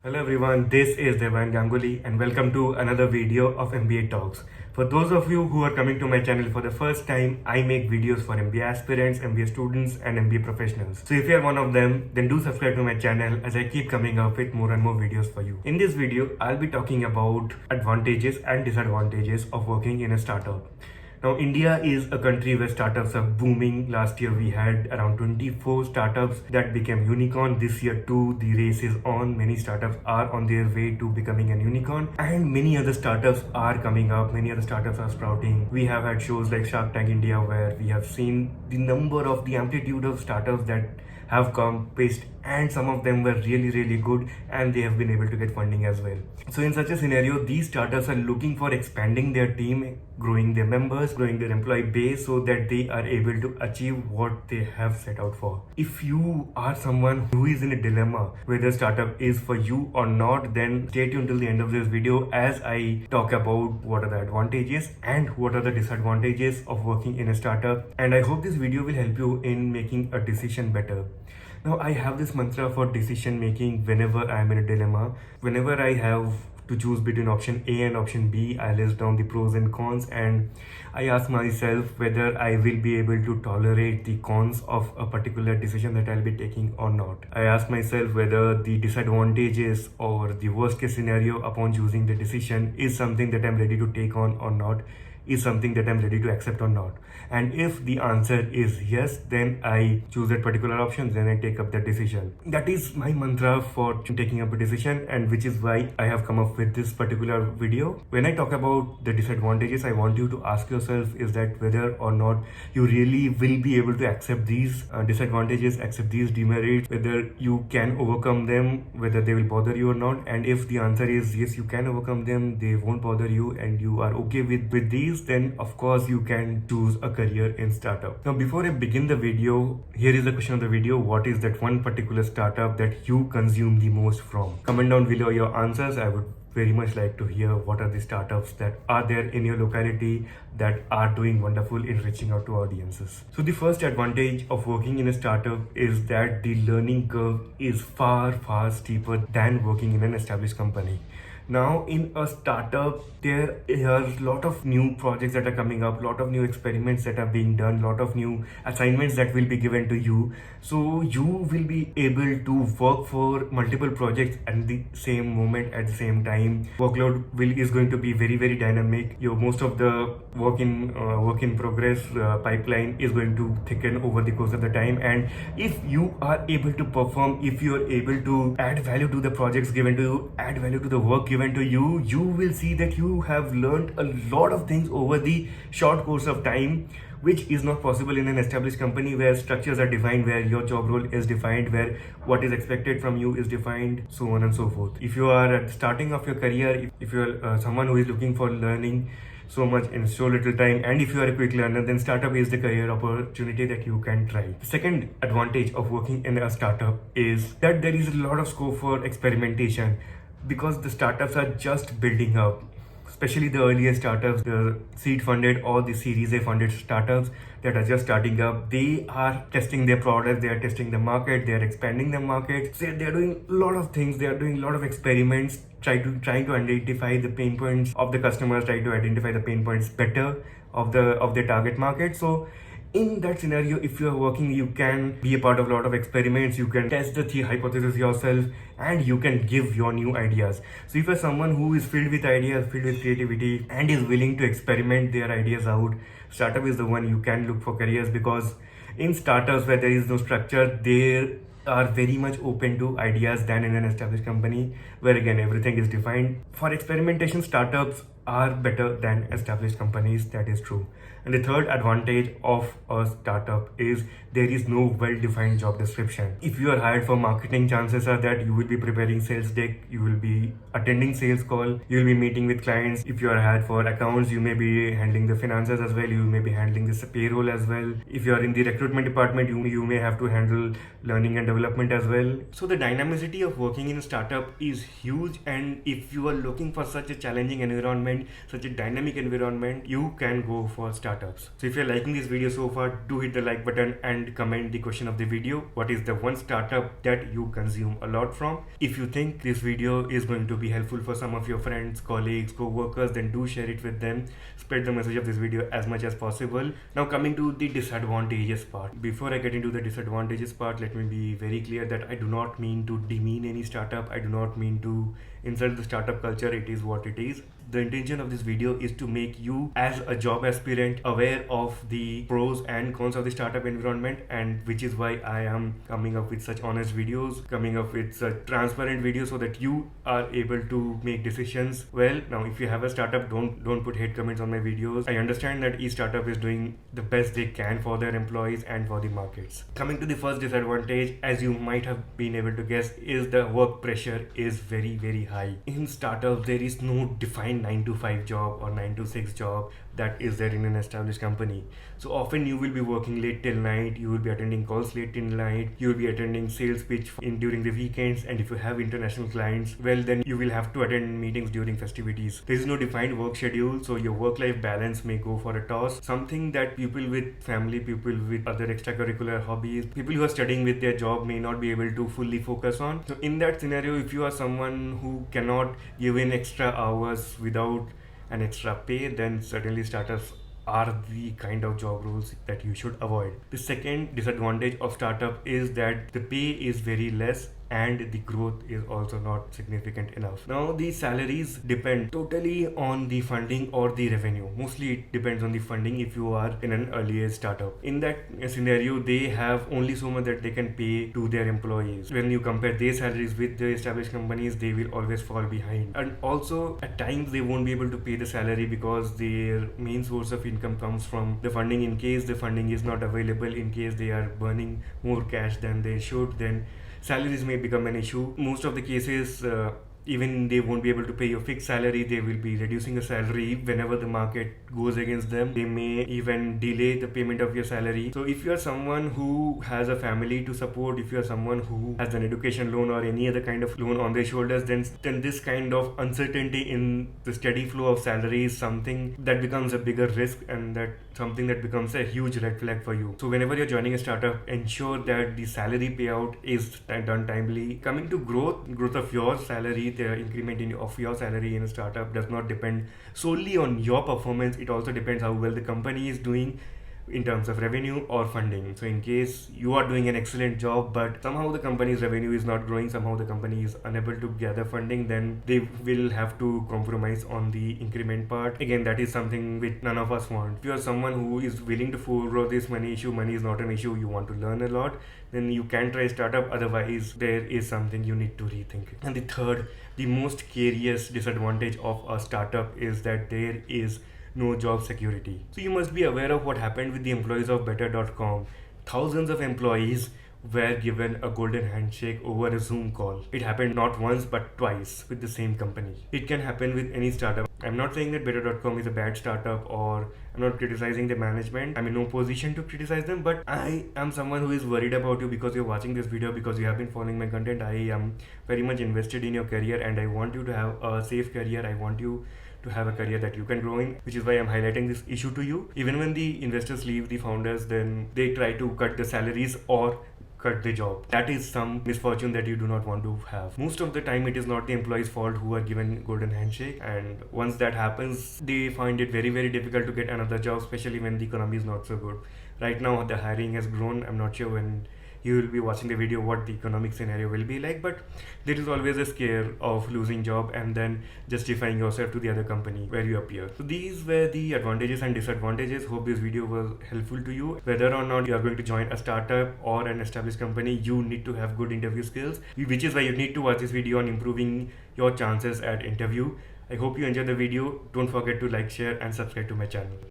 Hello everyone, this is Debayan Ganguly and welcome to another video of MBA Talks. For those of you who are coming to my channel for the first time, I make videos for MBA aspirants, MBA students and MBA professionals. So if you are one of them, then do subscribe to my channel as I keep coming up with more and more videos for you. In this video, I'll be talking about advantages and disadvantages of working in a startup. Now, India is a country where startups are booming. Last year, we had around 24 startups that became unicorn. This year, too, the race is on. Many startups are on their way to becoming a unicorn, and many other startups are coming up. Many other startups are sprouting. We have had shows like Shark Tank India, where we have seen the amplitude of startups that have come, pitched, and some of them were really good, and they have been able to get funding as well. So in such a scenario, these startups are looking for expanding their team, growing their members, growing their employee base so that they are able to achieve what they have set out for. If you are someone who is in a dilemma whether startup is for you or not, then stay tuned till the end of this video as I talk about what are the advantages and what are the disadvantages of working in a startup. And I hope this video will help you in making a decision better. Now, I have this mantra for decision making whenever I am in a dilemma. Whenever I have to choose between option A and option B, I list down the pros and cons and I ask myself whether I will be able to tolerate the cons of a particular decision that I'll be taking or not. I ask myself whether the disadvantages or the worst case scenario upon choosing the decision is something that I'm ready to take on or not, is something that I'm ready to accept or not. And if the answer is yes, then I choose that particular option, then I take up that decision. That is my mantra for taking up a decision, and which is why I have come up with this particular video. When I talk about the disadvantages, I want you to ask yourself is that whether or not you really will be able to accept these disadvantages, accept these demerits, whether you can overcome them, whether they will bother you or not. And if the answer is yes, you can overcome them, they won't bother you, and you are okay with these, then of course you can choose a career in startup. Now, before I begin the video, here is the question of the video: what is that one particular startup that you consume the most from? Comment down below your answers. I would very much like to hear what are the startups that are there in your locality that are doing wonderful in reaching out to audiences. So the first advantage of working in a startup is that the learning curve is far steeper than working in an established company. Now, in a startup, there are a lot of new projects that are coming up, lot of new experiments that are being done, lot of new assignments that will be given to you. So you will be able to work for multiple projects at the same moment, at the same time. Workload is going to be very dynamic. Most of the work in progress pipeline is going to thicken over the course of the time. And if you are able to perform, if you are able to add value to the projects given to you, add value to the work given to you, you will see that you have learned a lot of things over the short course of time, which is not possible in an established company where structures are defined, where your job role is defined, where what is expected from you is defined, so on and so forth. If you are at the starting of your career, if you are someone who is looking for learning so much in so little time, and if you are a quick learner, then startup is the career opportunity that you can try. The second advantage of working in a startup is that there is a lot of scope for experimentation, because the startups are just building up, especially the earlier startups, the seed funded or the series A funded startups that are just starting up. They are testing their product, they are testing the market, they are expanding the market. So they are doing a lot of things, they are doing a lot of experiments, trying to identify the pain points of the customers, trying to identify the pain points better of the target market. So in that scenario, if you are working, you can be a part of a lot of experiments, you can test the hypothesis yourself, and you can give your new ideas. So if you're someone who is filled with ideas, filled with creativity, and is willing to experiment their ideas out, startup is the one you can look for careers. Because in startups where there is no structure, they are very much open to ideas than in an established company where again everything is defined. For experimentation, startups are better than established companies, that is true. And the third advantage of a startup is there is no well-defined job description. If you are hired for marketing, chances are that you will be preparing sales deck, you will be attending sales call, you will be meeting with clients. If you are hired for accounts, you may be handling the finances as well, you may be handling this payroll as well. If you are in the recruitment department, you may have to handle learning and development as well. So the dynamicity of working in a startup is huge, and if you are looking for such a challenging environment, environment, such a dynamic environment, you can go for startups. So if you're liking this video so far, do hit the like button and comment the question of the video. What is the one startup that you consume a lot from? If you think this video is going to be helpful for some of your friends, colleagues, co-workers, then do share it with them. Spread the message of this video as much as possible. Now coming to the disadvantages part. Before I get into the disadvantages part, let me be very clear that I do not mean to demean any startup. I do not mean to insult the startup culture. It is what it is. The intention of this video is to make you as a job aspirant aware of the pros and cons of the startup environment, and which is why I am coming up with such honest videos, coming up with such transparent videos so that you are able to make decisions. Well, now if you have a startup, don't put hate comments on my videos. I understand that each startup is doing the best they can for their employees and for the markets. Coming to the first disadvantage, as you might have been able to guess, is the work pressure is very high. In startups, there is no defined 9 to 5 job or 9 to 6 job that is there in an established company. So often you will be working late till night, you will be attending calls late till night, you will be attending sales pitch during the weekends, and if you have international clients, well then you will have to attend meetings during festivities. There is no defined work schedule, so your work-life balance may go for a toss, something that people with family, people with other extracurricular hobbies, people who are studying with their job may not be able to fully focus on. So in that scenario, if you are someone who cannot give in extra hours without an extra pay, then certainly startups are the kind of job roles that you should avoid. The second disadvantage of startup is that the pay is very less and the growth is also not significant enough. Now the salaries depend totally on the funding or the revenue. Mostly it depends on the funding if you are in an earlier startup. In that scenario, they have only so much that they can pay to their employees. When you compare their salaries with the established companies, they will always fall behind. And also at times they won't be able to pay the salary because their main source of income comes from the funding. In case the funding is not available, in case they are burning more cash than they should, then salaries may become an issue. Most of the cases, even they won't be able to pay your fixed salary, they will be reducing a salary whenever the market goes against them. They may even delay the payment of your salary. So if you are someone who has a family to support, if you are someone who has an education loan or any other kind of loan on their shoulders, then this kind of uncertainty in the steady flow of salary is something that becomes a bigger risk, and that something that becomes a huge red flag for you. So whenever you're joining a startup, ensure that the salary payout is done timely. Coming to growth of your salary, the increment of your salary in a startup does not depend solely on your performance. It also depends how well the company is doing in terms of revenue or funding. So in case you are doing an excellent job but somehow the company's revenue is not growing, somehow the company is unable to gather funding, then they will have to compromise on the increment part. Again, that is something which none of us want. If you are someone who is willing to forego this money issue, money is not an issue, you want to learn a lot, then you can try startup. Otherwise, there is something you need to rethink it. And the third, the most curious disadvantage of a startup is that there is no job security. So you must be aware of what happened with the employees of Better.com. Thousands of employees were given a golden handshake over a Zoom call. It happened not once but twice with the same company. It can happen with any startup. I'm not saying that Better.com is a bad startup, or I'm not criticizing the management. I'm in no position to criticize them, but I am someone who is worried about you because you're watching this video, because you have been following my content. I am very much invested in your career and I want you to have a safe career. I want you to have a career that you can grow in, which is why I'm highlighting this issue to you. Even when the investors leave, the founders, then they try to cut the salaries or cut the job. That is some misfortune that you do not want to have. Most of the time it is not the employee's fault who are given golden handshake, and once that happens, they find it very difficult to get another job, especially when the economy is not so good. Right now the hiring has grown. I'm not sure when you will be watching the video what the economic scenario will be like, but there is always a scare of losing job and then justifying yourself to the other company where you appear. So these were the advantages and disadvantages. Hope this video was helpful to you. Whether or not you are going to join a startup or an established company, you need to have good interview skills, which is why you need to watch this video on improving your chances at interview. I hope you enjoyed the video. Don't forget to like, share and subscribe to my channel.